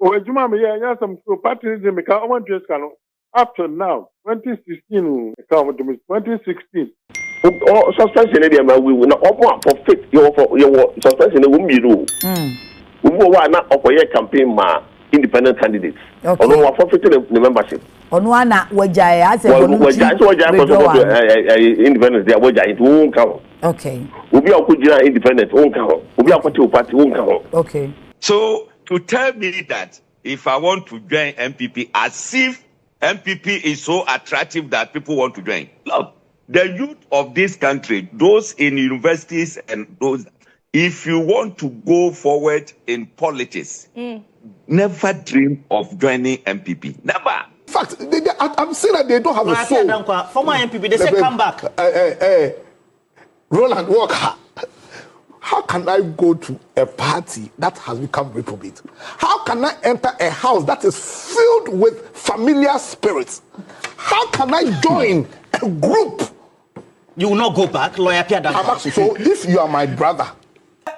Oh, Juma, yeah, some patriotism, I want to ask up to now, 2016, 2016. Suspension area, we will not offer for fit your suspension won't be rule. We will not offer your campaign independent candidates. Okay. Or forfeited the membership. On one wajaya as a independence, they are wajaya, it won't count. Okay. We'll be a independent, won't count. We'll be a party, won't count. Okay. So, to tell me that if I want to join MPP, as if MPP is so attractive that people want to join. Look, the youth of this country, those in universities and those, if you want to go forward in politics, never dream of joining MPP. Never. In fact, I'm saying that they don't have a soul. Former MPP, they say come back. Roland Walker, how can I go to a party that has become reprobate? How can I enter a house that is filled with familiar spirits? How can I join a group? You will not go back, lawyer Pierre. So if you are my brother.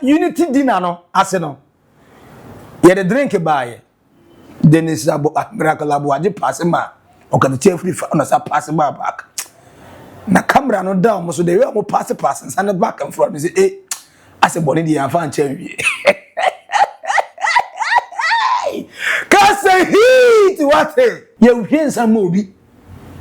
Unity dinner no, aseno. You the drink by. Then is about miracle abuaji pass ma. Okay, the chief free on us pass back. Na camera no down, so they will pass and stand back and front. Say, eh, I said, Bonnie, the infant cherry. Can't say he to what? You hear some movie.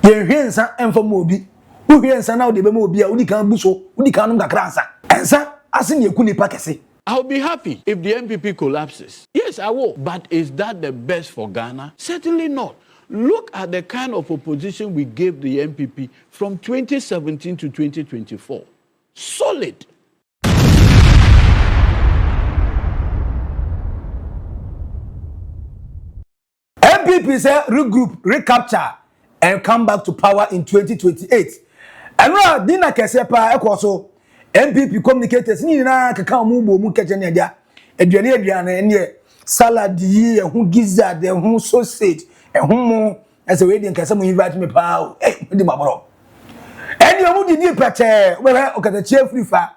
You hear some info movie. Who hears now the movie? Who can buso? Who can grasa? And sir, I sing you kuni pakesi. I'll be happy if the NPP collapses. Yes, I will. But is that the best for Ghana? Certainly not. Look at the kind of opposition we gave the NPP from 2017 to 2024. Solid. NPP say regroup, recapture, and come back to power in 2028. And now, Dina Kesepa Ekoso, NPP communicators, ni na kaka mu mu kechene dia. Aduane enye salad yi ehun gizzard ehun sausage ehun mo as a wedding kase mu invite me pa di maboro. Eni omu di pete we okata chie free fa.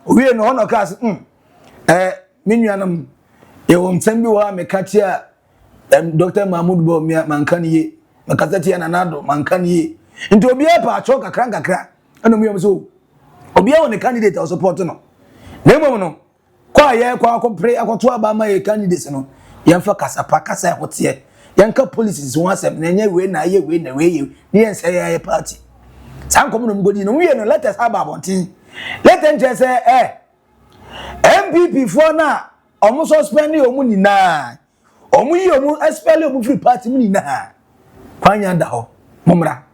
Owie no hono class menuanam e wo mtem bi wa meka chia Dr. Mahmoud Bo mankaniye makazati na nado mankaniye nti obi pa acho kakra eno mu yomso obi a won candidate o support no nemo no kwa ye kwa pray akoto aba ma ye candidates no yemfa kasapa kasa hotie yanka policies won asem na nya we na ye we na we ye ni yense ye party san komo no mgodi no we no let us have abontin let them just say MPP for na omo suspend omu ni na omu yi omu expel omu free party mu ni na kwanya nda ho momra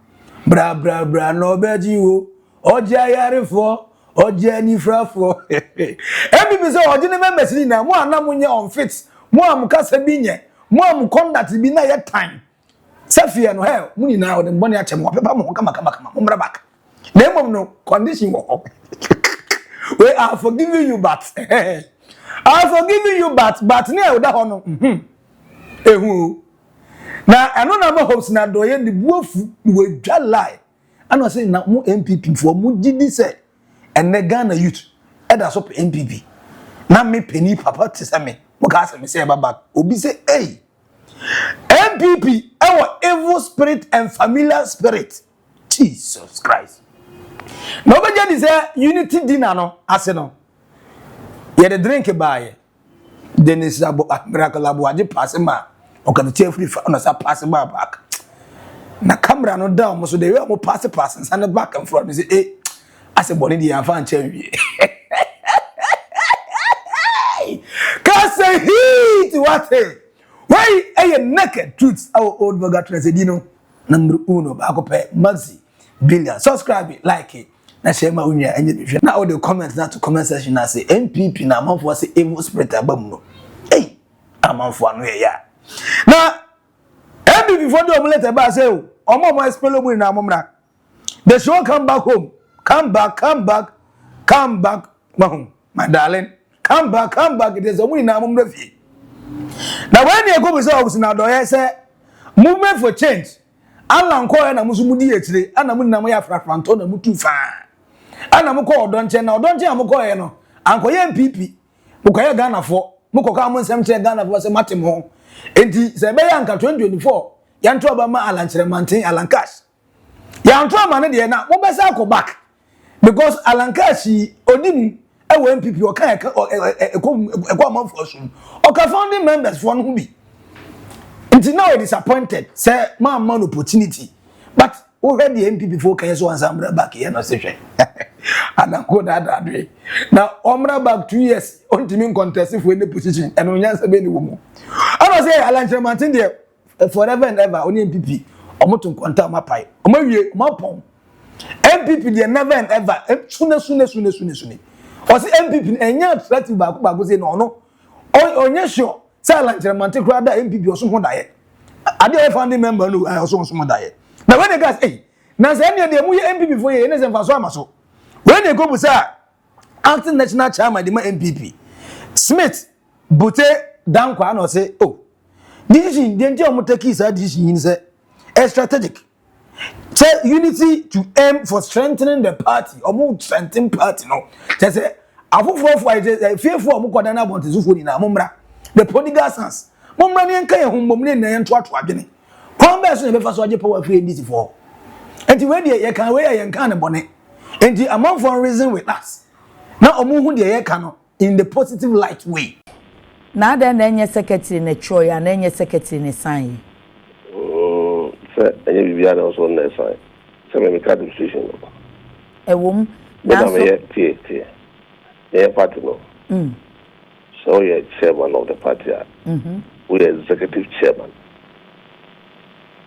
bra no beji wo oje ayarefo oje anifrafo MPP say oje ne members ni na mo anam nye unfit mo am kasa bi nye mo am conduct bi na ye time safia no he mu ni na o de mboni ache mo pepa mo kama momra back na mom no condition wo we are forgiving you but I forgiving you but ne o da ho no ehu na eno na ma hopes na do ye ni buofu we dwa lie ano say na mu MPP for mu gidi say ene Ghana youth e da so MPP na me peni papa tese me mo ka say me say baba obi say hey MPP our evil spirit and familiar spirit Jesus Christ nobody say unity dinner no ase no ye the drink by then is about miracle abuaji pass ma okay the chief free on us pass back na camera no down so they will pass and stand back and front say eh I say Bonnie the infant cherry can say he to what why a naked truths our Oldboga Transedino number 1 back up Maxi Billian subscribe like it na share ma unya enye na all the comments na to comment section na say NPP na amanfo say evil spirit abam no hey amanfo anu ya na NPP for the omelette ba say o omo expel omu na amomra they should come back home come back home my darling come back there's omu na amomra fi na when you go say obus na do say movement for change Allah nko na musu di etire ana mu na mo ya frafranto na mutu fa ana mo ko odonche na odonche amko no anko ye MPP mo ko ye Ghana fo mo ko ka mo nsem che Ghana fo se matem ho enti se be yanka 2024 yanto obama alanchere mantin alancash yanto amane de na mo be say go back because alancash odim ewo NPP o kan ekọ amanfo asum o ka founding members for no bi enti now we disappointed say man opportunity but we had the NPP for kan so ansambra back here no se hwe and go that way now omra back 2 years on team contest for any position and on yansa be ni wo mu I don't say alanche mantin there forever and ever on NPP omoto nkonta mapai omawie mapon NPP there never and ever sune o say NPP enya attractive baako say no onye sure say alanche mantin kra da NPP oso ho dae ade e founding member no oso ho dae na when the guys na say any dey mu NPP for ye ne se mfaso amaso when they go busa acting national chairman the NPP Smith Bute Dankwa no say oh this is the entire mutaki is decision say strategic unity to aim for strengthening the party or more strengthening party no say afofo fearful omukoda na bontezu ni na momra the prodigal sons momra ne nka ye hommom ne na yento ato adwene kwamba so ne befa so age power free this for enti we dey ye kan we ye kan ne bone enti among for reason with us na omuhu dey ye kan no in the positive light way na da na enye secretary na troy na enye secretary ne sign say enye bibia na so na sign say me card decision ewom na so yeah party no so yeah chairman of the party we are executive chairman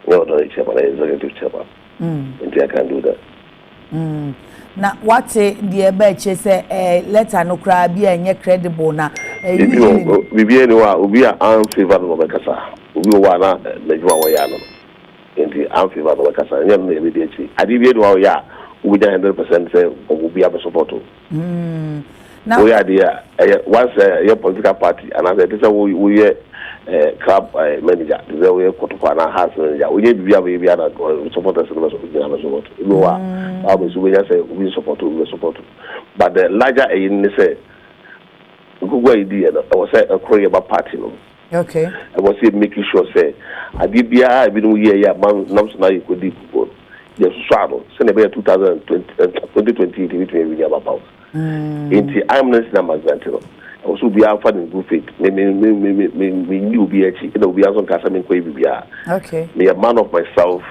no chairman executive chairman and I can do that na what the ebe che say letter no kra bia enye credible na bibia ni wa obi a unfavored no bekasa obi wa na medwa wa ya no enti unfavored no bekasa enye no ebe echi adi bia ni wa ya we 100% say obi a support now we are there once your political party and as I say we club manager the way Kotokwana has manager we need bibia na supporters no support you know we say we support but the larger in say go idea I was say a Korea party no okay I was making sure say adibia e bi no year man nam so na you could go yes swado say na be 2020 between we about into Amnesty number granted also be alpha and good faith me knew be actually it will be also casting be okay me a man of myself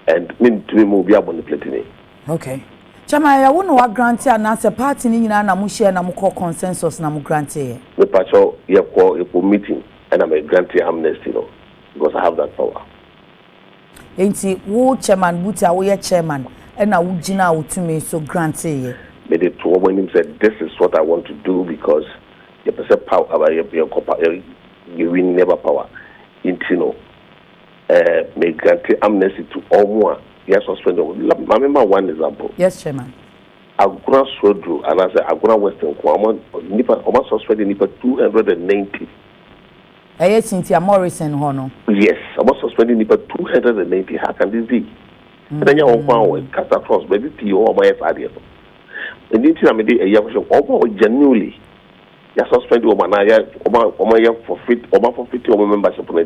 and me to me be able to play okay chama ya wonu wa grant na as a party ni nyina na mu share na mu consensus na mu grant e me pacho ye ko meeting and I'm a grantee Amnesty no because I have that power enti wo chairman buta wo ye chairman and na wo gina wo tumi so grant e made it to when him said this is what I want to do because you possess power about you win never power into may grant amnesty to all more yes suspend I remember one example yes chairman Aguna Sodro and I said Aguna Western Kwama nipa almost suspended nipa 290 Cynthia Morrison hono yes almost suspended nipa 290 how can this be and then you on cast across maybe PO or my FRD and the thing I made a young genuinely ya suspend woman ya forfeit membership on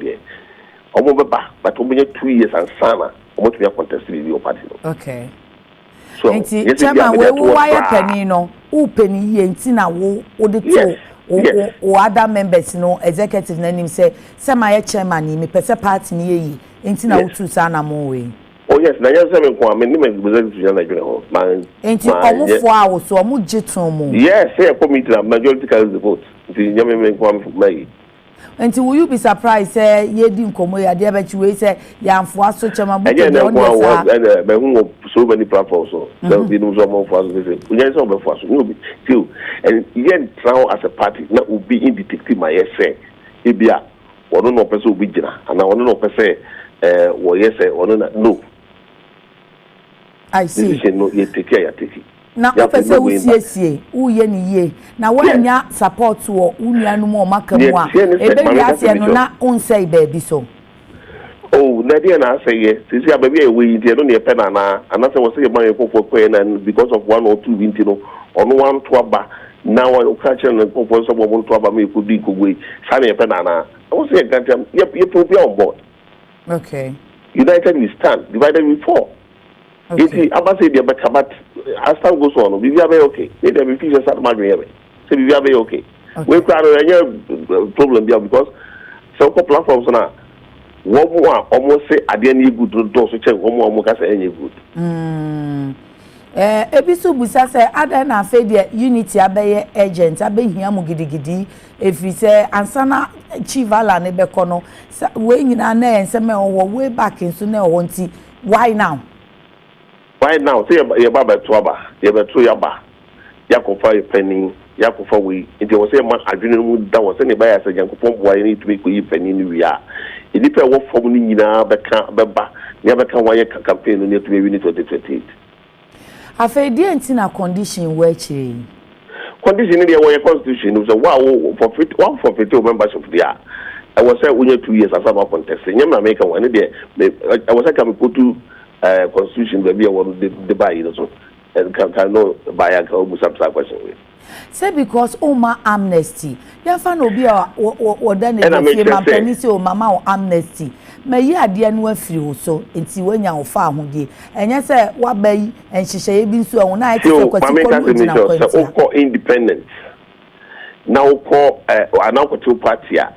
the but only 2 years and sana to be contested in your party okay so chairman we wire penny no who penny enti na wo the two o other members no executive na nim say my chairman ni me pese party ni yi enti na wo tu sana mo we oh yes na yan say me ko me executive na jure ho man enti omufo awo so omu gitun mo yes say committee na majority carries the vote enti nyame me ko am mai enti will you be surprised say ye di nkomo ya de be chi we say ya amfo aso chama bu de on dey be hu so many platforms so there be no so more for us say unya so be for us no be still and yen travel as a party na obi indicate my say e bia wono no pese obi gina ana wono no pese wo yes wono na no I see. No, you take care, you take it. Na opese usiesie uye ni ye na wanya support wo unia no mo makamu a ebe bi ase no na unsei baby so oh na dia na say ye sisi ababi e we yin no na e pe na na say wo say man e kokoko na because of one or two winti no ono wan to aba Now I catch and propose someone to have me could be good. Sunny Penana. I was saying that you be on board. Okay. United we stand, divided we fall. Okay. If I say the but as time goes on, we are very okay. Maybe we feel that margin. So we are very okay. We can't have problem there because some platforms now. One more almost say I didn't good to do so check one more can say any good. Ebisu busa say ada na fe de unity abeye agent abehia mu gidigidi efi say ansana chief ala ne beko no we nyina na enseme owo way back nso na owo nti why now say your baba to aba you be to yaba yakofa you penny yakofa we nti wo say man adwene mu da wo say ne ba ya say yankopon boa you need to make you penny ni wi a enipa wo fom ni nyina beka beba ne beka waye campaign no to be win 2028 afedi antina condition we chire condition in the constitution so wow for fit membership there I was say we 2 years as about contest nyama make one there I was say put to constitution be one the buy you so and can no buy a musa question we say because oma amnesty ya fa no bi a oda na be ma pani say o mama o amnesty mayi ade no afiri wo so enti wanya wo fa ahode enye se wa bayi enhihye bi nso ehun na ite se kwati ko na kwati o independent na o ko anako party a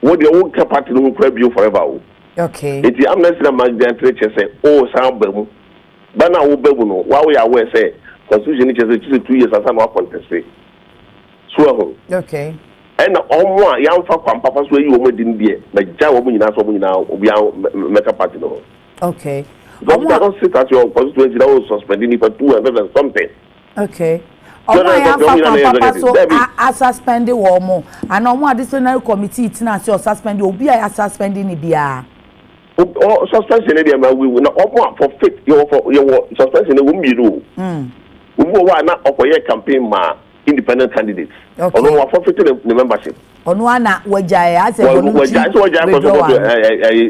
wo de wo ka party no kura bio forever o okay enti amnesty na magazine treche say o san ba mu ba na wo ba mu no wa wo ya we say constitution ni say 2 years asa na contest so okay and omo a yamfa kwampapa so yi omo din die na ja wo nyina so omo nyina obi make party no okay omo don't sit at your constituency that was suspending for 200 and something okay omo yamfa kwampapa so a suspend wo mo and omo disciplinary committee itina say o suspend obi a suspending ni bia o suspension dey ma we na omo for fit your suspension we mbiru wo wa na okoye campaign ma independent candidates. Okay. Ono wa forfeit the membership. Ono ana wajai ase wajai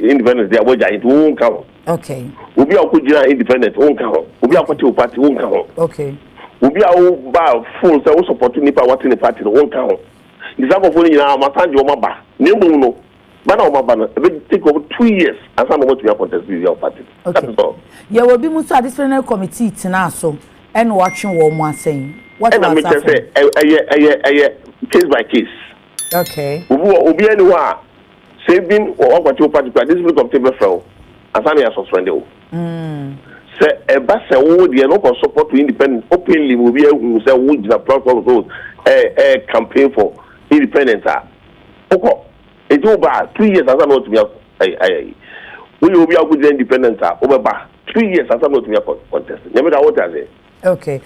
independent there wajai it won count. Okay. Obi akujira independent won count. Obi akwati party won count. Okay. Obi a ba full say we support nipa what in the party won count. Example for nyina masanji o maba. Nemu no. Bana o maba no e take over 2 years and some of we contest with your party. Okay. That's all. Yeah, we be muso disciplinary committee tina so and watching wo mo asen. What and I make say case by case. Okay. Obi anyone saving or what you party this week of table fell as I am suspended. Say a bass would the no support to independent openly will be who say would the platform road a campaign for independence. Okay. It over 2 years as I know to be we will be a good independent over 2 years as I know to be a contest. Never that what I say. Okay.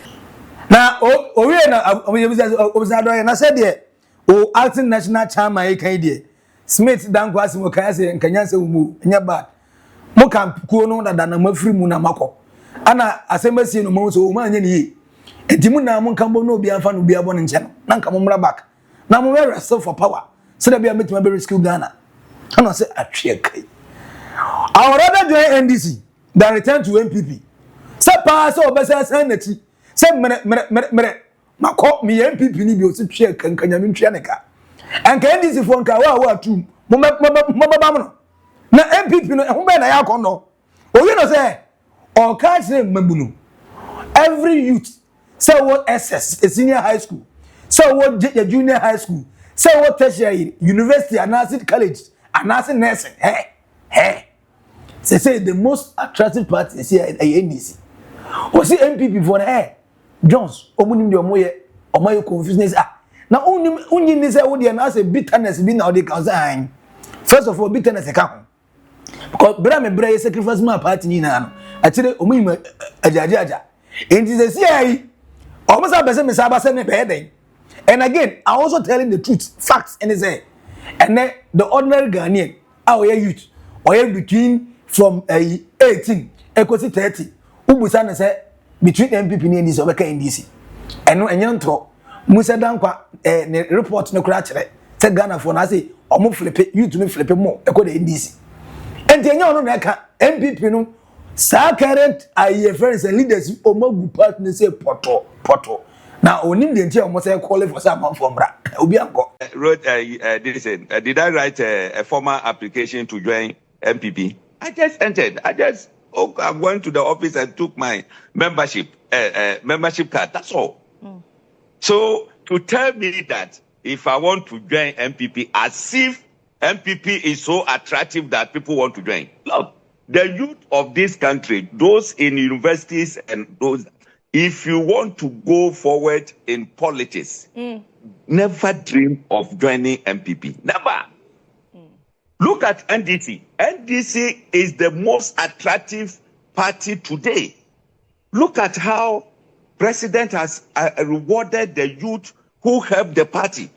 Na we na obisado na said there o acting national chairman e kan there Smith dan kwasi mo kan say nkanyanse mu nya bad mo kan kuo no dada na mafiri mu na makọ ana asemasi no mo so o ma anya ni enti mu na mo kan bo no obi afa no obi abo ne nche no na nka mo mra back na mo we wrestle for power so that be a meeting be rescue Ghana ana say atwe kai I would rather join NDC than return to NPP say pass obesa sanati say mere makọ mi NPP ni bi o si twe kankanya mi twe neka anka NDC fo nka wa tu mo baba mo na NPP no ehun be na ya akọ no o you know say o ka say mabuno every youth say what SS a senior high school say what junior high school say what tertiary university and college and nursing say the most attractive party is here at NDC o see NPP for the Jones omunim de omoye omaye confuseness na unyi ni say wo de na say bitterness bi na o de kan say first of all bitterness e ka ho because bra me bra ye sacrifice my party ni na no akire omuyim ajaja enti say see omo say be say me say ba say me be den and again I also telling the truth facts and say and then the ordinary Ghanaian our youth or between from 18 equals 30 ubusa na say between NPP and NDC obeka NDC eno enyanto musa dankwa ne report no kura kire say Ghana for na say omo flip youth no flip mo eko the NDC enti enyo no na ka NPP no sa current aye friends and leaders omagu part ne say poto Now, only the entire almost call for someone from Bra. Obianko. Did I write a formal application to join NPP? I just entered. I went to the office and took my membership card. That's all. So to tell me that if I want to join NPP, as if NPP is so attractive that people want to join. Look, the youth of this country, those in universities and those, if you want to go forward in politics, never dream of joining NPP. Never. Look at NDC. NDC is the most attractive party today. Look at how President has rewarded the youth who helped the party.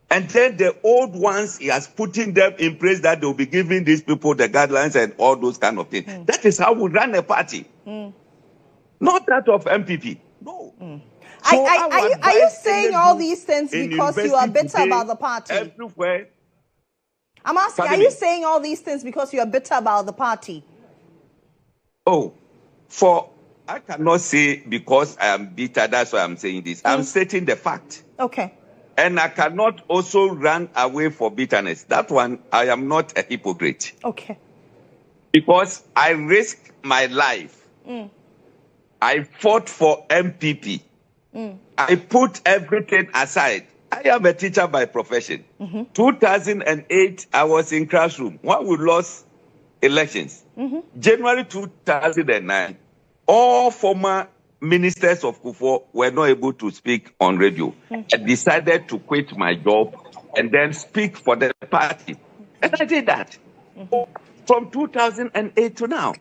And then the old ones, he has putting them in place that they'll be giving these people the guidelines and all those kind of things. That is how we run a party. Not that of MPP. No. So are you saying all these things because you are bitter about the party? Everywhere. I'm asking, are you saying all these things because you are bitter about the party? Oh, I cannot say because I am bitter, that's why I'm saying this. I'm stating the fact. Okay. And I cannot also run away for bitterness. That one, I am not a hypocrite. Okay. Because I risked my life. I fought for MPP. I put everything aside. I am a teacher by profession. 2008, I was in classroom when we lost elections. January 2009, all former ministers of Kufo were not able to speak on radio. I decided to quit my job and then speak for the party. And I did that from 2008 to now.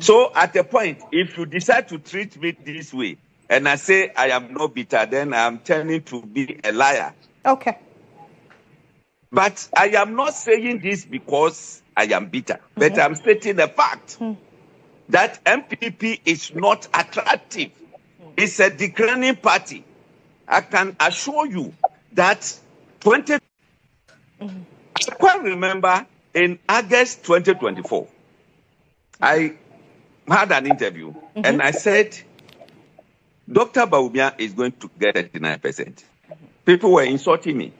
So at a point, if you decide to treat me this way, and I say I am not bitter, then I am turning to be a liar. Okay. But I am not saying this because I am bitter, but I'm stating the fact that MPP is not attractive. It's a declining party. I can assure you that I quite remember in August 2024, I had an interview and I said, Dr. Baumia is going to get 39%. People were insulting me.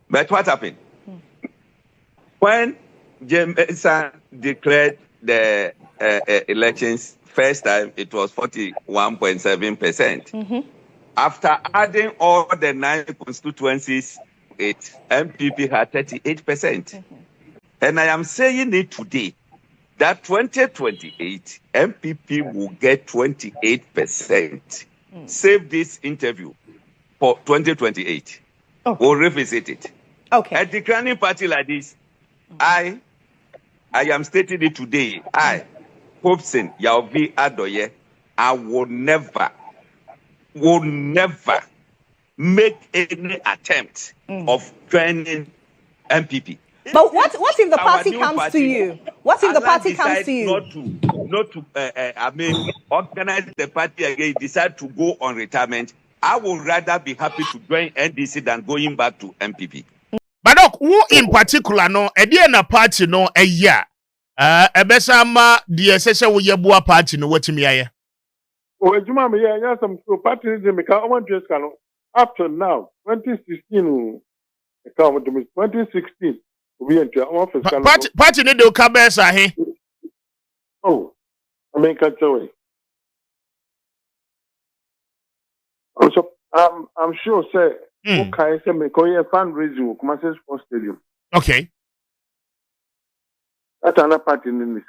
But what happened? When James declared the elections, first time it was 41.7%. After adding all the 9 constituencies, MPP had 38%. And I am saying it today that 2028, MPP will get 28%. Save this interview for 2028. We'll revisit it. Okay. A declining party like this, I am stating it today. Hobson Yauvi Adoye, I will never make any attempt of joining MPP. But what if the party comes to you? What if the party comes to you? Not to organize the party again, decide to go on retirement. I would rather be happy to join NDC than going back to MPP. But who in particular no na party no a year. Ebesa ma the session we yebua party no wetimi aye. Oh, ejuma me ya some party dey make I want to can up to now 2016 2016 we enter office can party no dey ka besa he. Oh, I mean catch away. Also, I'm sure say okay say me ko ye fundraising come say sports stadium. Okay. That's another party in this.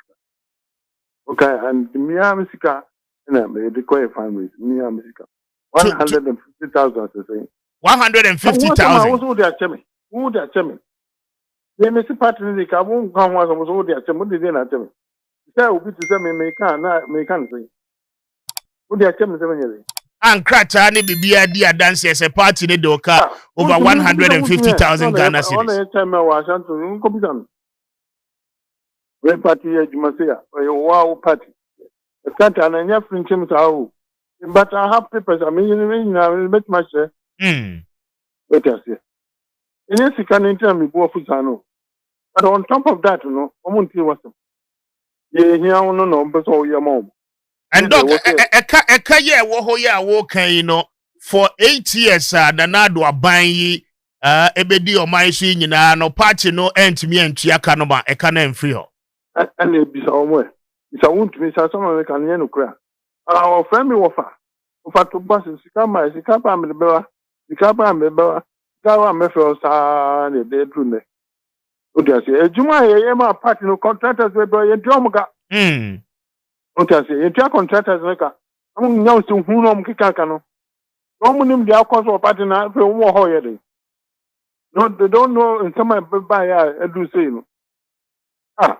Okay, and me America, me the coin families, me America. 150,000 to say. 150,000. Who they are chemi? Who they are chemi? They may see party in the car. Won't come once. Who they are chemi? Who they are chemi? Say who be to say me can say. Who they are chemi? Say And Krata ni bibia dia dance as a party ne doka over 150,000 Ghana cedis. One time I was to come we party Jumasia, or wow party. The country and I have French but I have papers. I mean, I will make my share. Let us see. Yes, you can enter me, Bofusano. But on top of that, I'm going to was yeah, no, but all your mom. And dog, eka ye wo ho ya wo kan no for 8 years nanado aban yi ebedi o man so nyina no party no entimi antua no ma eka na mfiri ho and ebisa omo isa won't me sa some me kan ye no kra our friend me wofa to boss sika pa me bewa sika pa me bewa sika wa me fe sa ne de tru ne o dia se ejuma ye ma party no contractors we do ye drum ga o dia se ye tia contractors ne ka am nyaw si hu no mkika ka no no nim dia akọ party na fe wo ho ye de no they don't know in some by ya do say no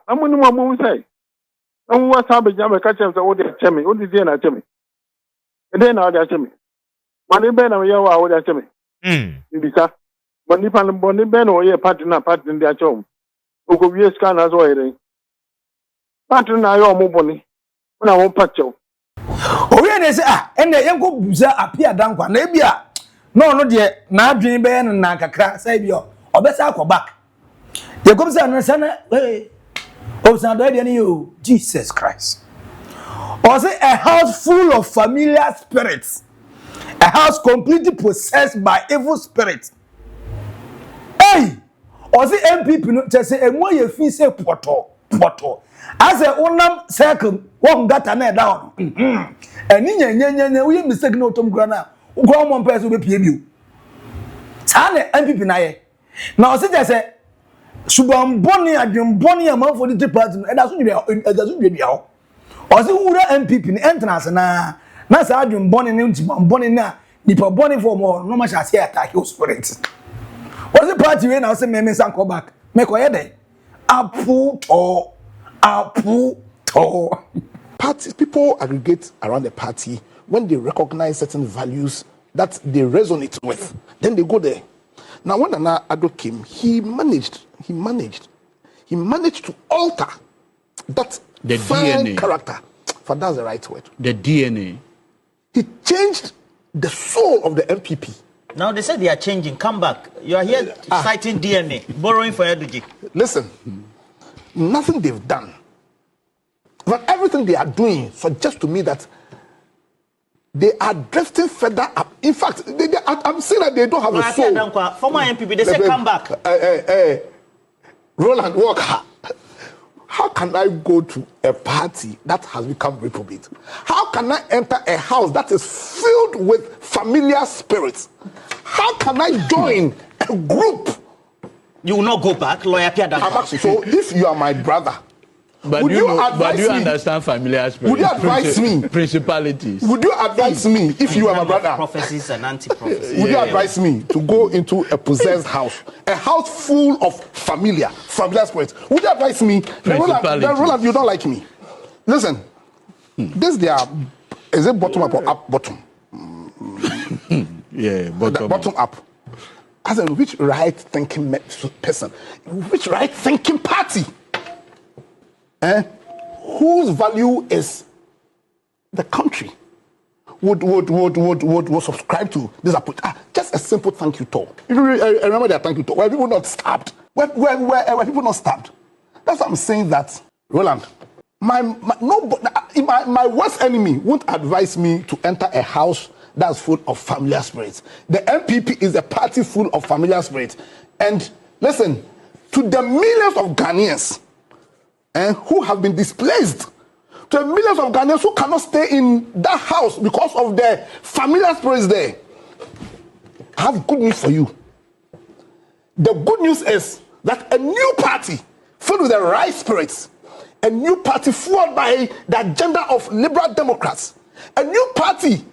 amunim amu say am wa sabe jam ka chem say o de chemi o di dey na chemi e dey na o de chemi mani be na ye wa o de chemi ndika mani pan boni be na o ye party na party ndi a chom o go wie scan as o ye party na yo mo boni na won pacho o we ne say ene yen ko buza apia dankwa na bia no de na adwen be na kakra sai bia obesa akọ back ye kom say no sana Obsan do dey you Jesus Christ. Or say a house full of familiar spirits. A house completely possessed by evil spirits. Hey! Or say NPP no just say enwo ye fi say poto. As a onam circle won gata na down. Eni nyanya we mistake no tom grana. Ugwa mo person be pie biu. Sa na NPP na ye. Na o say just say Subam boni adwemboni amanfo di party no eda so dwedua ho o se wura NPP ni entrance na sa adwemboni ne ntibamboni na nipa boni for mo no ma sha se attack your spirit o se party we na se me san come back me ko ye dey apu to parties, people aggregate around the party when they recognize certain values that they resonate with, then they go there. Now, when Nana Addo came, he managed to alter that the fine DNA character. For that's the right word. The DNA. He changed the soul of the NPP. Now they said they are changing. Come back. You are here citing DNA, borrowing for Eduji. Listen, nothing they've done, but everything they are doing suggests to me that they are drifting further up. In fact, I'm saying that they don't have a soul. Former NPP, they say come back. Roland Walker, how can I go to a party that has become reprobate? How can I enter a house that is filled with familiar spirits? How can I join a group? You will not go back, lawyer Pierre. So if you are my brother, but would you understand familiar spirits? Would you advise me? Principalities. Would you advise me if you are my brother? Prophecies and anti-prophecies. Would you advise me to go into a possessed house, a house full of familiar spirits? Would you advise me? Roland, you don't like me. Listen, this is it bottom up or up bottom? Yeah, bottom up. As in which right-thinking person, which right-thinking party? Whose value is the country would subscribe to this approach? Just a simple thank you talk. I remember that thank you talk. Where people not stabbed? Where people not stabbed? That's what I'm saying. That Roland, my worst enemy won't advise me to enter a house that's full of familiar spirits. The NPP is a party full of familiar spirits. And listen, to the millions of Ghanaians who have been displaced, to the millions of Ghanaians who cannot stay in that house because of the familiar spirits there, I have good news for you. The good news is that a new party filled with the right spirits, a new party fueled by the agenda of liberal Democrats, a new party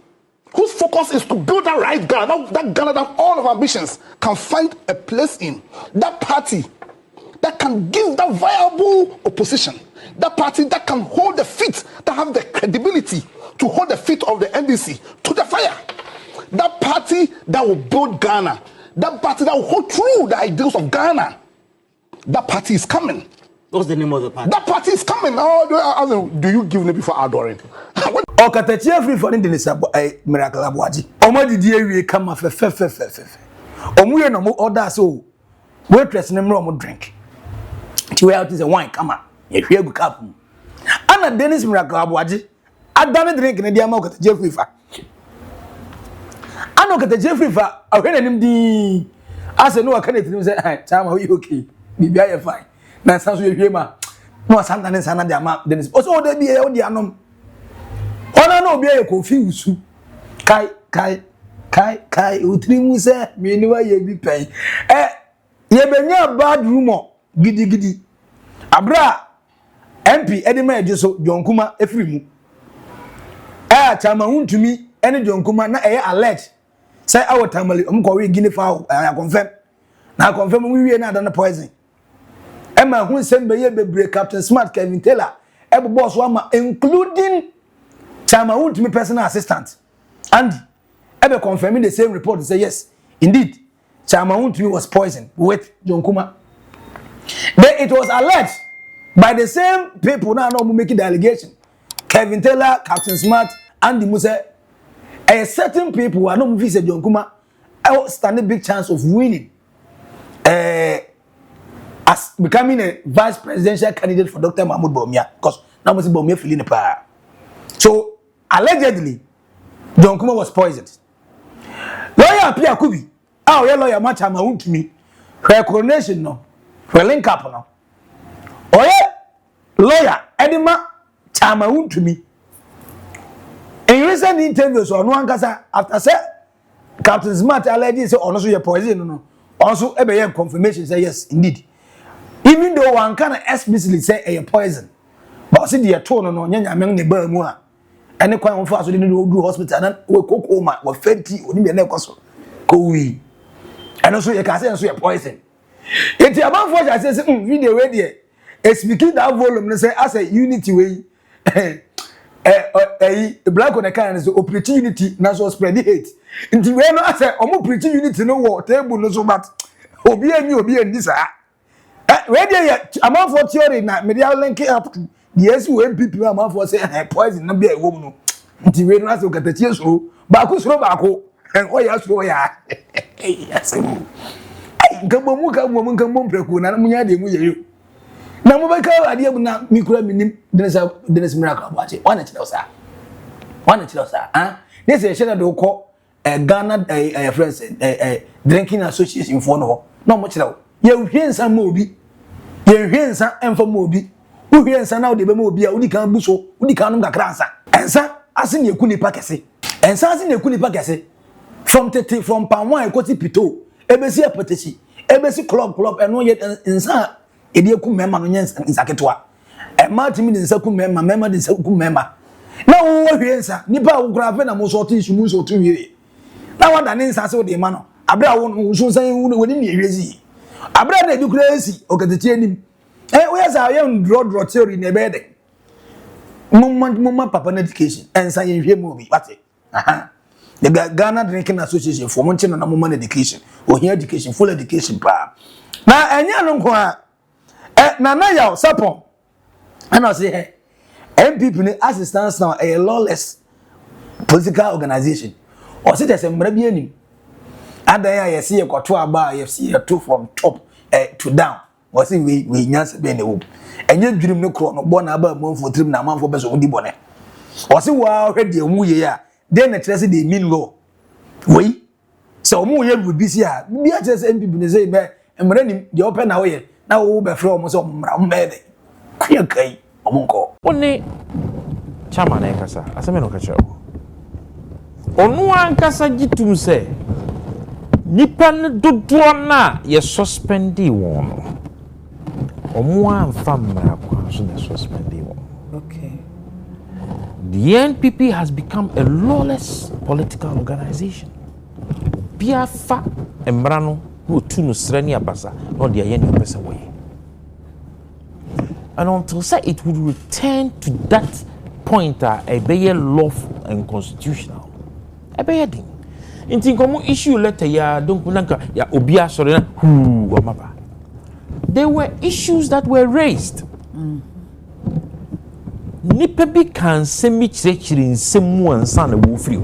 whose focus is to build that right Ghana, that Ghana that all of our ambitions can find a place in, that party that can give that viable opposition, that party that can hold the feet, that have the credibility to hold the feet of the NDC to the fire, that party that will build Ghana, that party that will hold true the ideals of Ghana. That party is coming. What's the name of the party? That party is coming. Oh, do you give me before adoring? Okatachi free for the miracle abwaji. Omo didi ewie kama fe. Omu ye no mo order so waitress ne mro mo drink. Ti we out is a wine kama. Ye hwe gu cup. Ana Dennis miracle abwaji. Adane drink ne dia ma okatachi free fa. ano kata Jeffrey fa ahwe nanim di ase no aka netim say chama we okay bibia ye fine na sanso ye hwema no sanda ne sana de ama denis o so de bi ye o di anom ona no obi ye confuse kai utri mu se me ni wa ye bi pen ye benya bad rumor gidi abra MP edema ejeso jonkuma efiri mu chama huntumi ene jonkuma na eye alert say our tamale umko we gini fa I confirm we wie na da poison ema hun sem be ye bebre Captain Smart Kevin Taylor ebo boss wa ma including chama huntumi personal assistant and ebe confirming the same report say yes indeed chama huntumi was poisoned with jonkuma. Then it was alleged by the same people now making the allegation. Kevin Taylor, Captain Smart, and the Muse, a certain people who are not visit John Kuma, stand a big chance of winning as becoming a vice presidential candidate for Dr. Mahmoud Bawumia, because now Mr. Bawumia feeling the power. So allegedly, John Kuma was poisoned. Lawyer Pierre Kubi, our lawyer match am own to me, her coronation no. We link up now. Oye, lawyer, Edema, chama to me. In recent interviews, on one kasa after say Captain Smart already say also your poison no. Also, ebe confirmation say yes, indeed. Even though one can explicitly say a poison, but see the tone no nyanya men ne ba mu a. Ene kwan on fa so dey do hospital na we kokoma we fenti oni be na ekoso. Ko wi. And also you can say so your poison. It's about for I say video way there. Speaking that volume say as a unity way. Black on the kind so preach unity na so spread hate. Nti we no say omo preach unity no wo table no so but obi eni sa. We there amount for theory na media link up to the NPP amount for say poison no be a wo no. Nti we no say okatatie so ba ko so ba ko o ya so ya. Yes. Gabo mu ka mu nkan preku na munya de mu yeyo na mu ba ka ade mu na mi kura minim denes miracle abache wana chira osa this is share do ko Ghana friends drinking association for no mo chira ye hwensa ma obi ye hwensa emfa ma obi wo hwensa na wo de be ma obi a udi kan buso udi kan no gakra ansa ensa ase ne ekuni pa kese from pan1 ekoti pito ebesi apetesi ebesi club eno ye nsa edi eku mema no nye nsa ketwa ma timi ni nsa ku mema di nsa ku mema na wo hwie nsa nipa wo kura fe na mo so ti sumu so tu wie na wanda ni nsa se wo de ma no abra wo so nsa wo ni hwiezi abra na ebi kura esi okateti anim wo ya sa ye draw theory na ebe de mumma papa na education ensa ye hwie mu bi wate the Ghana Drinking Association for Mountain and Woman Education, or here education, full education power. Now, and you know, na yaw sapon. And I say, NPP assistance now a lawless political organization. Or sit as a Mrabianim. And I see a quarter bar, you see a two from top to down. Or see we nyans be in the womb. And you dream no crown, born about month for trim na man for best of the bonnet. Or see wow, ready a moo then the trust they mean law. We so mu ye will be here. Be at NPP say be and running the open away. Now we be from so mbe. Kai omonko. Oni chama na kasa. Aseme no kacha. Onu ankasa gitum se nipa ne dodo na ye suspendi won. Omo amfa mra kwa so na suspendi won. Okay. The NPP has become a lawless political organization. Biafa embrano who tunu sreni abasa no de aye ni pesa way. And until say it would return to that point a be lawful and constitutional. A be ding. Inti komo issue letter ya don't kunanka ya obia sorry na hu omaba. There were issues that were raised. Nipa bi kan semi chire nsemu ansa na wo firi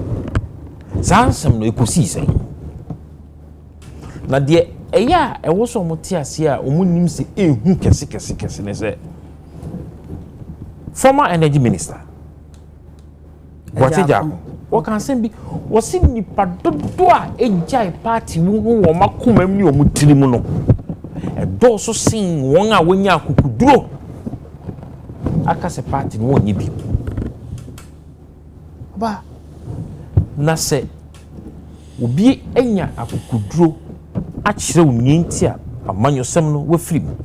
san sam no ekosi sen na de eya e wo so mo ti ase a omunim se ehu kese ne se former energy minister Wati Jako What can say be was in the Padoa a jai party who makumem ni omutilimuno. A doso sing wonga wenya kukudro. Aka se party no one yibi. Ba na se obi enya akukudro achire unyenti a amanyosem no we film.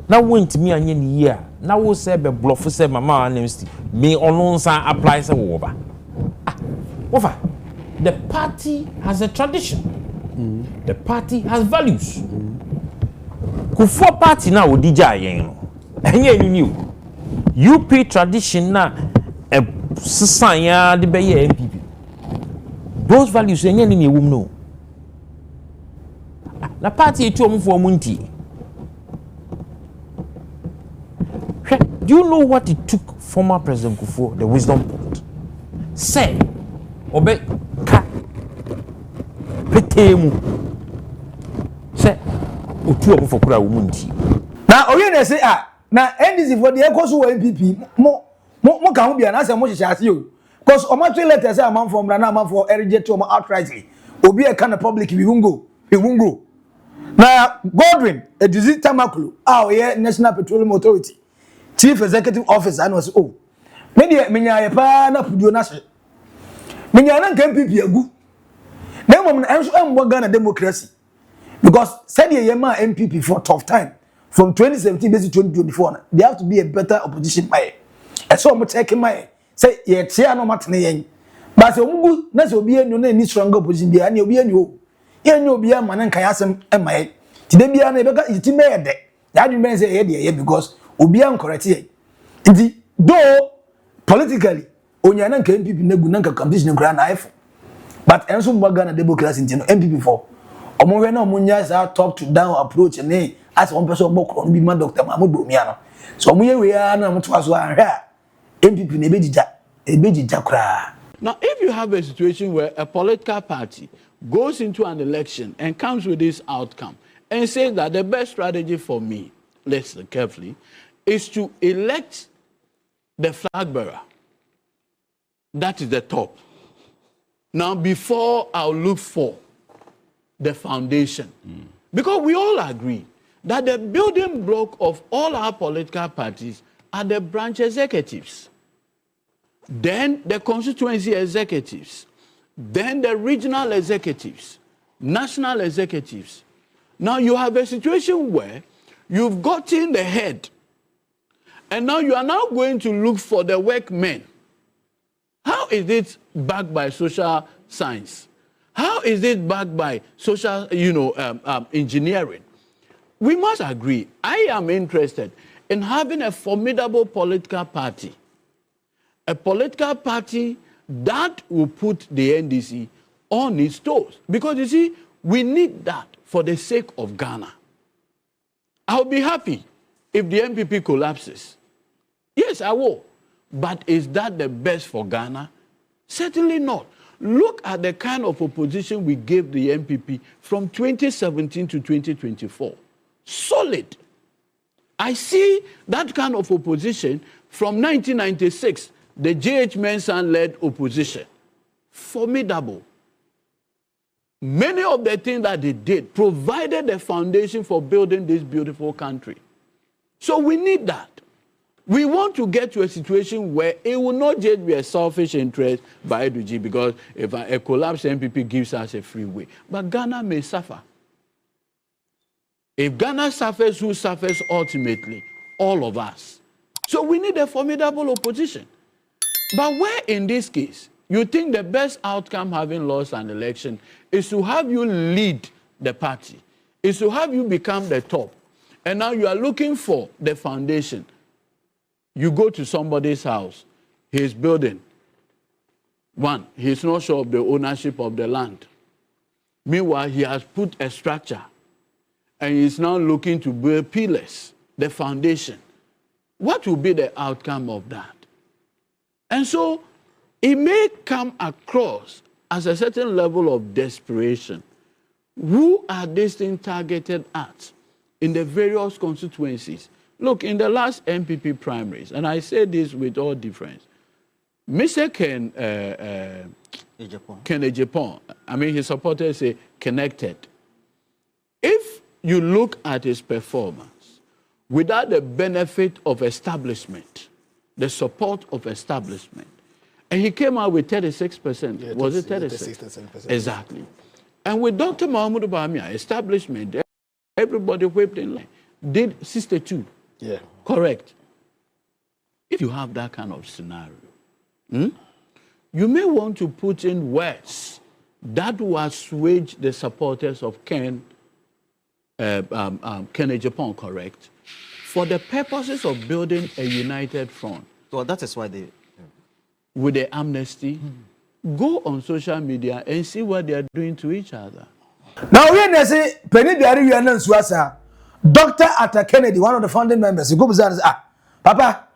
Na wontimi anye ni ye a na wo se be bluff se mama Amnesty me ono nsa apply se wo ba. Over. The party has a tradition. The party has values. Kufo party na odija yen no. Enye ni new. UP tradition na sisan ya de be ye NPP. Those values enye ni ewum no. Na party etu omfo omunti. Do you know what it took former President Kufuor, the wisdom point? Say, obe ka petemu. Say, otu omfo kura omunti. Na oye na say na NDC for the ekoso NPP mo ka ho bia na say mo hyehyase o. Because o ma three letters say amam for na amam for reject o outrightly. Obi e kan public we won't go. Na Godwin Edizi Tamakulu oye National Petroleum Authority Chief Executive Officer and was media menya yepa na pudio na hye. Menya na NPP agu. Na mom na enso embo Ghana democracy. Because said ye ma NPP for tough time from 2017 to 2024 they have to be a better opposition by. E so mo check my say ye tia no matene yen. But se omugu na se obi enu na ni strong opposition bia na obi enu o. Ye enu obi ama na nkan asem emaye. Ti de bia na e beka yiti me yede. That means say ye de because obi an correct ye. Nti though politically onya na nkan NPP na gu na nkan competition nkura na ifo. But enso mo Ghana democracy ntino NPP for omo we na omunya sa top to down approach ne as one person bokro no bi ma Dr. Mahmoud Bawumia no. So omo ye we ya na mo to aso anhwe a NPP na ebejija kra. Now, if you have a situation where a political party goes into an election and comes with this outcome and says that the best strategy for me, listen carefully, is to elect the flag bearer. That is the top. Now, before I'll look for the foundation. Because we all agree that the building block of all our political parties are the branch executives. Then the constituency executives, then the regional executives, national executives. Now you have a situation where you've gotten the head, and now you are now going to look for the workmen. How is it backed by social science? How is it backed by social, engineering? We must agree. I am interested in having a formidable political party. A political party that will put the NDC on its toes. Because you see, we need that for the sake of Ghana. I'll be happy if the NPP collapses. Yes, I will. But is that the best for Ghana? Certainly not. Look at the kind of opposition we gave the NPP from 2017 to 2024. Solid. I see that kind of opposition from 1996. The J.H. Mensah-led opposition, formidable. Many of the things that they did provided the foundation for building this beautiful country. So we need that. We want to get to a situation where it will not just be a selfish interest by EDUG, because if a collapsed NPP gives us a free way. But Ghana may suffer. If Ghana suffers, who suffers ultimately? All of us. So we need a formidable opposition. But where in this case, you think the best outcome having lost an election is to have you lead the party, is to have you become the top, and now you are looking for the foundation. You go to somebody's house, he's building. One, he's not sure of the ownership of the land. Meanwhile, he has put a structure, and he's now looking to build pillars, the foundation. What will be the outcome of that? And so it may come across as a certain level of desperation. Who are these things targeted at in the various constituencies? Look, in the last NPP primaries, and I say this with all difference, Mr. Ken Japan, I mean, his supporters say connected. If you look at his performance, without the benefit of establishment, the support of establishment, and he came out with 36%. Yeah, was it 36? Exactly. And with Dr. Mahmoud Bamia, establishment, everybody whipped in line, did 62. Yeah. Correct. If you have that kind of scenario, you may want to put in words that will assuage the supporters of Ken Japan, correct, for the purposes of building a united front. Well, that is why they... With the amnesty, go on social media and see what they are doing to each other. Now, when I say Penny Diary and Swasa, Dr. Atta Kennedy, one of the founding members, he goes and says, Papa,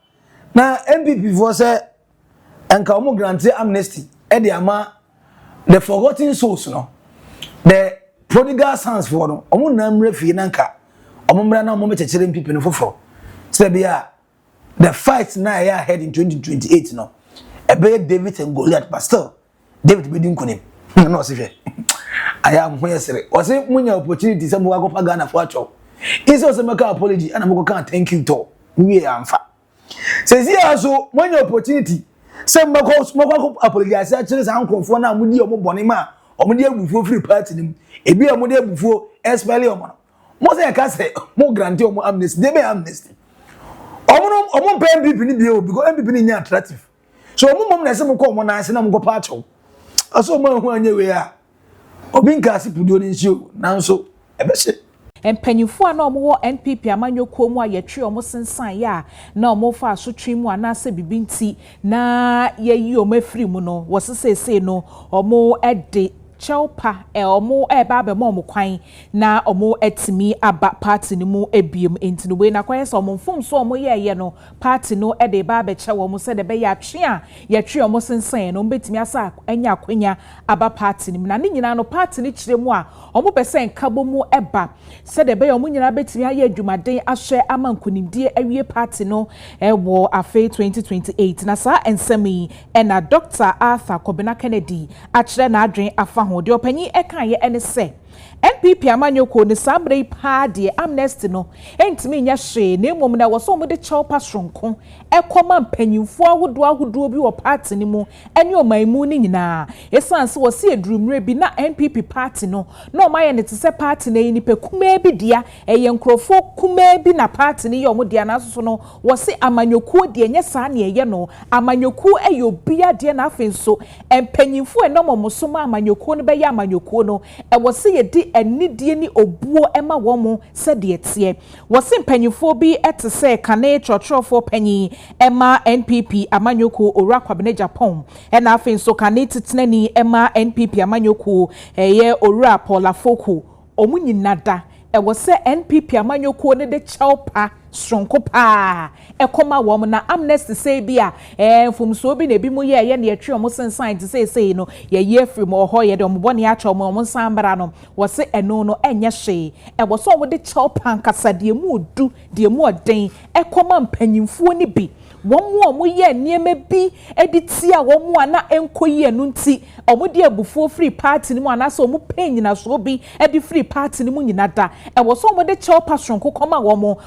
now NPP for say, and Kamu grant amnesty, Eddie Ama, the forgotten souls, no, the prodigal sons for them, Omunam Refi Nanka, Omumbrana Moment people for Sebia, the fight now ahead in 2028, no. Ebe David and Goliath, but still, David be doing kunim. No, see, I am where say. Was it when your opportunity some go pagana for cho? It's also make an apology and I'm going to thank you to. We are fa. Says here also when your opportunity some go smoke apologize actually some conform na mudi omo bonima omo dey bufo free party nim ebi omo dey bufo especially omo mo say ka say mo grant omo amnesty dey be amnesty omo pay NPP ni bi o because NPP ni attractive. So mum na se mo ko mo na se na mo go pa cho aso mo hu anya we a obi nka se pudo ni nsi na nso ebe se empanyifo na omo NPP amanyoko mu a yetwe omo sensan ya na omo fa asotwe mu ana se bibinti na yeyi omo afiri mu no wo sesese no omo ede Chelpa omo eba be mo kwan na omo etimi aba party ni mu ebiem enti no we na kwanye so omo mfom so omo ye no party no ede ba be che wo mo se de be ya twe a ye twe omo sensan no betimi asa anya akwanya aba party ni na nyina no party ni kire mu a omo pesen kabo mu eba se de be omo nyina betimi aye adwumaden ahwe amankunimdie awie party no wo afe 2028 na sa ensemi na Dr. Arthur Kobena Kennedy a kire na adwen afa ho de opanyi eka ye ene se NPP amanyoko ne sambre pa de amnesty no entimi nya hwe na emom na wo so mo de Chelpa sonko ekoma mpanyimfo ahodo bi wo party ni mu ene omanmu ni nyina esanse wo se edurumre bi na NPP party no na omaye ne tse party na yini pe kuma bi dia eye nkrofo kuma bi na party ni ye omo dia na so no wo se amanyoko de nya sa na eye no amanyoko eyo bia de na afenso empanyimfo enomo so ma amanyoko no be ya amanyoko no e wo se ye di enidie ni obuo ema womo se de tie wo se mpanyimfo bi etese kane trotrofo panyi ema NPP amanyoko ora kwabene Japan na afenso kane titenani ema NPP amanyoko eye ora Paula Foku omunyinada wo se NPP amanyoko ne de Chelpa sonko pa ekoma wo na amnesty say bia mfumso bi na bi mu ye na yetwe omo sensan ti say no ye free mo ho ye de omo bone acha omo nsambara no wo se eno no enye hwe wo so wo de Chelpa nkasa de mu odu de mu oden ekoma mpanyimfo ni bi omo ye niema bi editi a omo ana enkoyi enu nti omo de abufuo free party ni mu ana so omo panyina so bi edi free party ni mu nyina da wo so omo de Chelpa sonko koma wo mo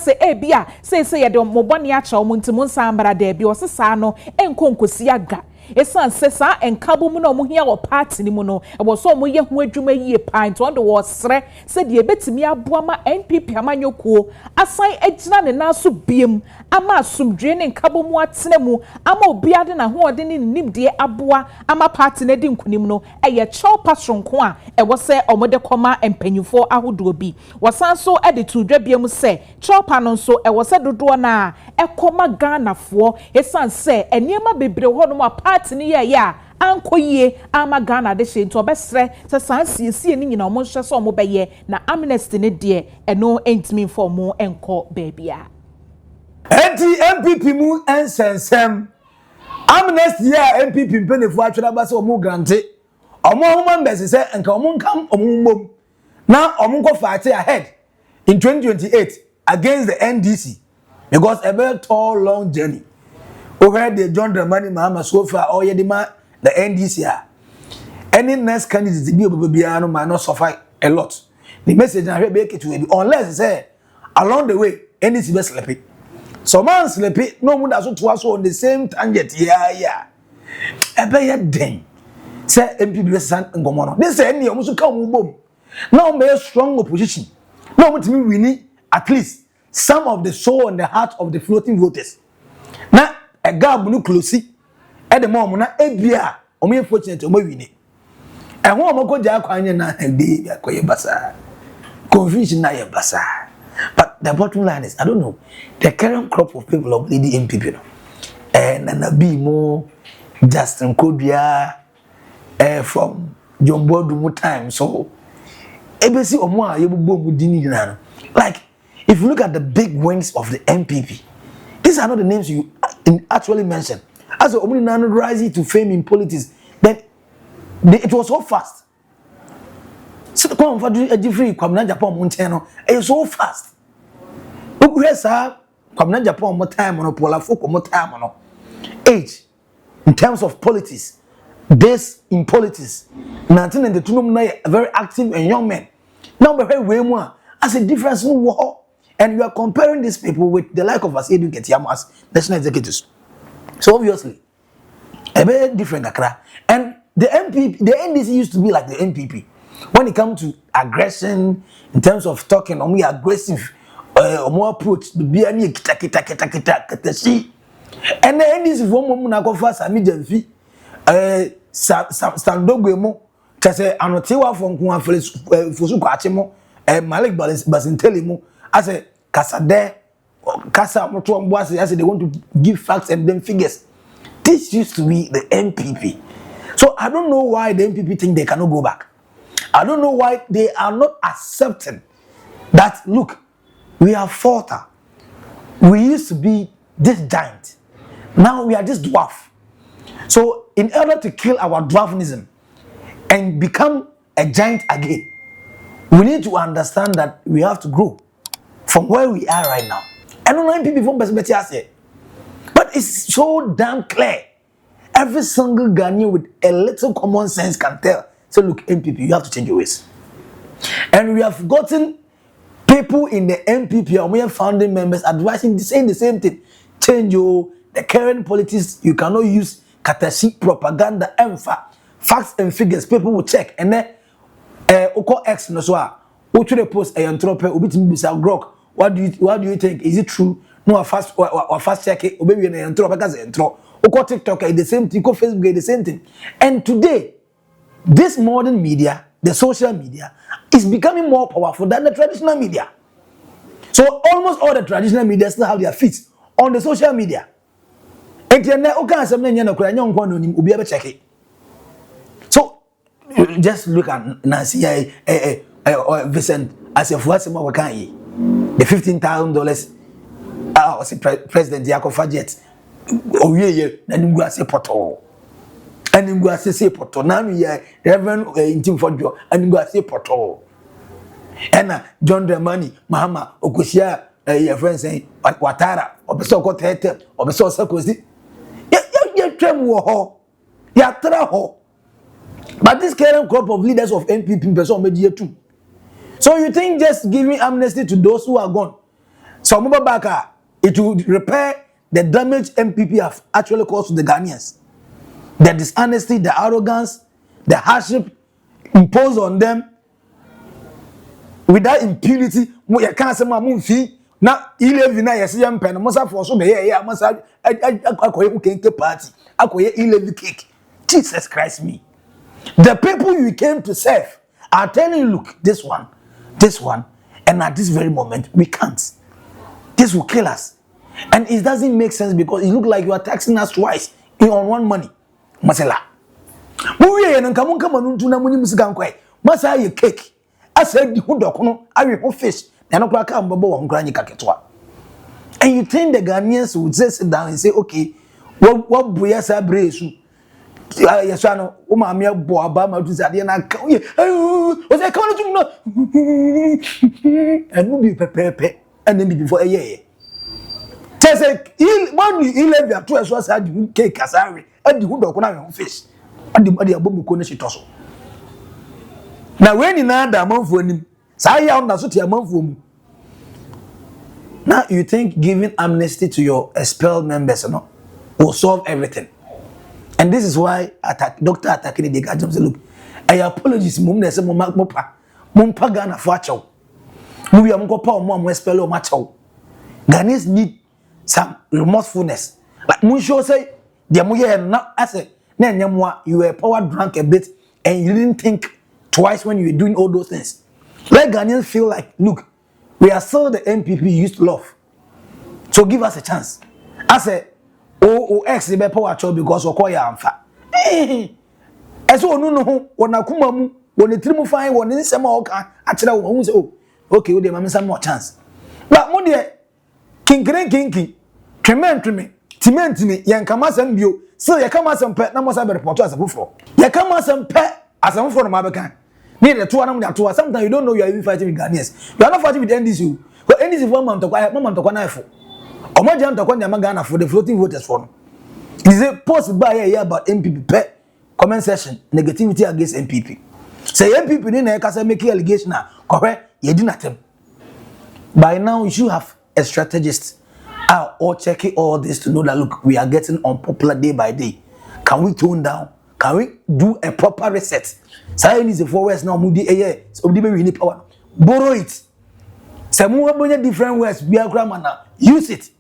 se ebia se ye de mobone acha o muntimu nsambara de bi o se sa no enkonkosi aga esan se sa enkabo mu na omo hia wo party ni mu no e wo so omo ye hu adwuma yie pint on de wo sre se de betimi aboa ma NPP amanyoko asan agina ne na so biem ama asumdwe ne nkabo mu atene mu ama obi ade na ho ode ne nimde aboa ama party na di nkunim no eye Chelpa sonko a e wo se omo de koma empanyufo ahodo bi wasan so ede to dwa biem se Chelpa no so e wo se dodo na e koma Ghana fo esan se eniema bebre ho no party ni ya ankoyie ama Ghana de hye nto obesre se sansiesie ni nyina omo hye so omo beye na amnesty ne de eno entimi for mo enko babia NPP mu ensensem amnesty ya NPP mpenefu atwera ba se omo grante omo members se enka omo nkam omo mbom na omo nko fight ahead in 2028 against the NDC because a very tall long journey Over the John Dramani Mahama so far, or Yedima, the NDC. Any next candidate to be able to be might not suffer a lot. The message I make it will be unless say along the way, NDC best sleepy. So man sleepy, no one does to on the same tangent. Yeah. A better thing. Say MPP San and Gomono. They say any almost come boom. Now may a strong opposition. No one to me we need at least some of the soul and the heart of the floating voters. Now a gab no closely at the moment na ebia o me fortunate o me wini. E ho o go ja kwanye na dey akoye basa. Confusion na ye basa. But the bottom line is I don't know the current crop of people of the MPP no. Nana be more Justin Kobia from John Bodumu time so ebesi omo a yebubo mu dini na. Like if you look at the big wings of the MPP, these are not the names you actually mentioned. As Omni Nano rising to fame in politics, then it was so fast. So the come for a different Kwamna Japan Montano, it's so fast. Look where sir, Kwamna Japan more time on Pola Foko more time on age in terms of politics. This in politics, 1992 a very active and young man. Now we're way more as a difference in war. And you are comparing these people with the like of us Ketiam as national executives. So obviously, a very different Accra. And the MPP, the NDC used to be like the MPP. When it comes to aggression, in terms of talking, or more aggressive, or more approach, the BNE kita. And the NDC one woman I go fast and Jamfi, Sandogwemo, Tase Anotewa from Fusuko Achemo, Malik Basintelimo. I say, Casa Motuam was I said they want to give facts and then figures. This used to be the NPP. So I don't know why the NPP think they cannot go back. I don't know why they are not accepting that, look, we have faltered. We used to be this giant. Now we are this dwarf. So in order to kill our dwarfism and become a giant again, we need to understand that we have to grow from where we are right now. I don't know NPP from Besbetia, but it's so damn clear. Every single Ghanaian with a little common sense can tell. So look, MPP, you have to change your ways. And we have gotten people in the MPP, or we have founding members advising saying the same thing. Change the current politics. You cannot use katashi propaganda, facts and figures. People will check and then Oko X no so what should they post a anthrope ubitim bisa grok. What do you think? Is it true? No, fast check it, or maybe an anthrope because intro. Oko TikTok the same thing, Oko Facebook the same thing. And today, this modern media, the social media, is becoming more powerful than the traditional media. So almost all the traditional media still have their feet on the social media. And check it. So just look at Nancy or Vincent as if what's more can the $15,000 was President Jacob Fajet. Oh yeah, then you go say poto. And you go say poto. Now we are Reverend in team for Joe, and you go say poto. And John Dramani, Mahama, Okusia, your friend saying Watara, or so got head, or so Sakosi. You tremble, you traho. But this current crop of leaders of NPP person media too. So you think just giving amnesty to those who are gone, some back it will repair the damage MPP have actually caused to the Ghanaians? The dishonesty, the arrogance, the hardship imposed on them with that impunity. You can't say my fee. Now, 11 years, young pen, must have for so many must have a party. I call 11 cake. Jesus Christ, me. The people you came to serve are telling you, look, this one, and at this very moment, we can't. This will kill us. And it doesn't make sense because it looks like you are taxing us twice on one money. Masela. Muye and come on to Namunimusgankwe. Masa you cake. I said the Hudokono, I will fish. They're not like I'm Bobo and Granny Kaketwa. And you think the Ghanaians would just sit down and say, okay, what Buyasa Bresu? Yes, I know. Mamma Boabama to Zadiana. Was I calling to know? And we'll be prepared and then before a year. Chese when you leave your two as was had you cake kasari and the wood on face and the body above the toso. Now when you know that month for him, say on the suit your month for me. Now you think giving amnesty to your expelled members will solve everything. And this is why Dr. Attacking the guy say, look, I apologize, mum na say mum pa Ghana for acho. Mu ya mko pa omo am expel o macho. Ghanaians need some remorsefulness. Like mun show say the mu here na ase na nyamwa you were power drunk a bit and you didn't think twice when you were doing all those things. Let Ghanaians feel like, look, we are still the NPP you used to love. So give us a chance. I say, ex be power cho because okoya amfa. Eso no wona kuma mu wona trimu fine wona nsema oka akira wo say oh okay we dey mama some more chance. But mo dey kinki tweme timenti yen kama sam bio so ye kama sam pe na mo sa be report as afoforo. Ye kama sam pe as afoforo ma be kan. Need the two and the sometimes you don't know you are even fighting with Ghanaians. You are not fighting with NDC. But NDC for man to kwa knife. Omoja to kwa nyama Ghana for the floating voters for. Is a post by here about MPP pe comment section negativity against MPP. Say MPP ni na kasa make allegation na correct ye di natem. By now you should have a strategist out or checking all this to know that look we are getting unpopular day by day. Can we tone down? Can we do a proper reset? Say is the forwards now mudi so we need power. Borrow it. Say more different ways be a grammar now. Use it.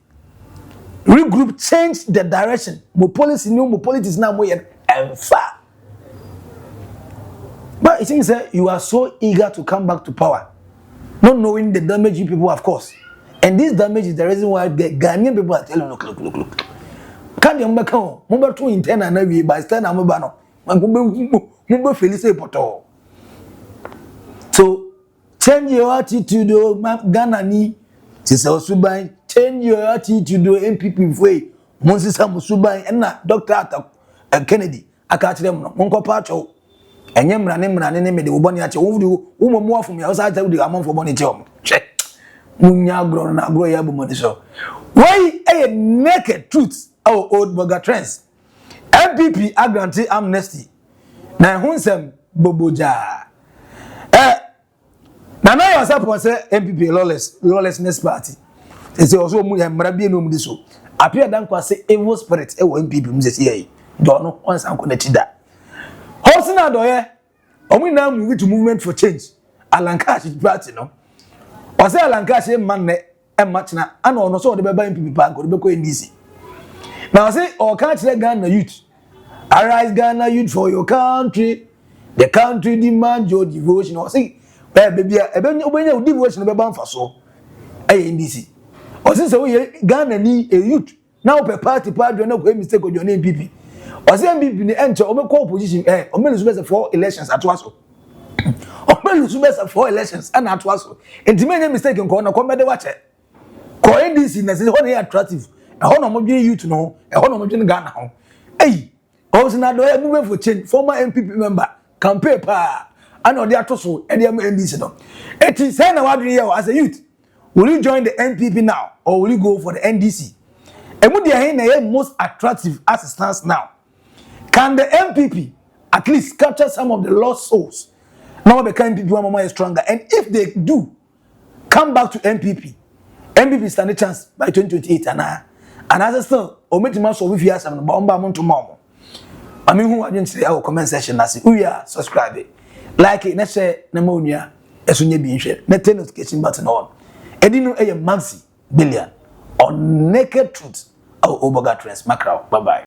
Regroup, change the direction. Mo policy new, mo politics now more and far. But it seems that you are so eager to come back to power, not knowing the damage you people, of course. And this damage is the reason why the Ghanaian people are telling look. Can't you make home? Number 2 in 10 and every by stand and mobano. Mumbo Felice Poto. So change your attitude, Ghana ni. Subai, change your attitude to NPP way. Moses Subai and Dr. Kennedy. I catch them, Monko Pacho. And yam running the Uboniacho, who more from your outside of the amount for Bonichom. Check. Munya grown and grow yabu so. Why a naked truth? Our Oldboga trends. NPP a granted amnesty. Na hunsem boboja. Na now you suppose say NPP lawlessness party. They say also mu mrabi no mu diso. Appear dan kwa say evil spirit e wo NPP mu say here. Do no once an connect that. Hosina do ye. Omu na move to movement for change. Alankash party no. O say Alankash man ne e match na ana ono so de be ba NPP bank de be ko NDC. Now say o can't let Ghana youth. Arise Ghana youth for your country. The country demands your devotion. O say baby obenya devotion be ban fa so. NDC. O say we Ghana ni a youth. Now per party na ko mistake o your NPP. O say NPP ni enter o be call opposition o me lose 4 elections atwaso. O me lose 4 elections and atwaso. Enti me mistake nko na ko me de wache. Ko NDC na say ho na attractive. E ho na mo dwe youth no, e ho na mo dwe Ghana ho. O say na do move for change former NPP member campaign pa and on the atoso and the NDC no. It is say na wadwe here as a youth. Will you join the NPP now or will you go for the NDC? Emu dia na most attractive as it stands now. Can the NPP at least capture some of the lost souls? Now become NPP one more stronger. And if they do come back to NPP stand a chance by 2028 and as I still ometima so we fear some bomba monto mom. I mean who didn't say our comment section as we are subscribe. Like it, let's say pneumonia as we be share. Net notification button on. Edino Maxi Billian on naked truth. Our Oldboga trends macro. Bye bye.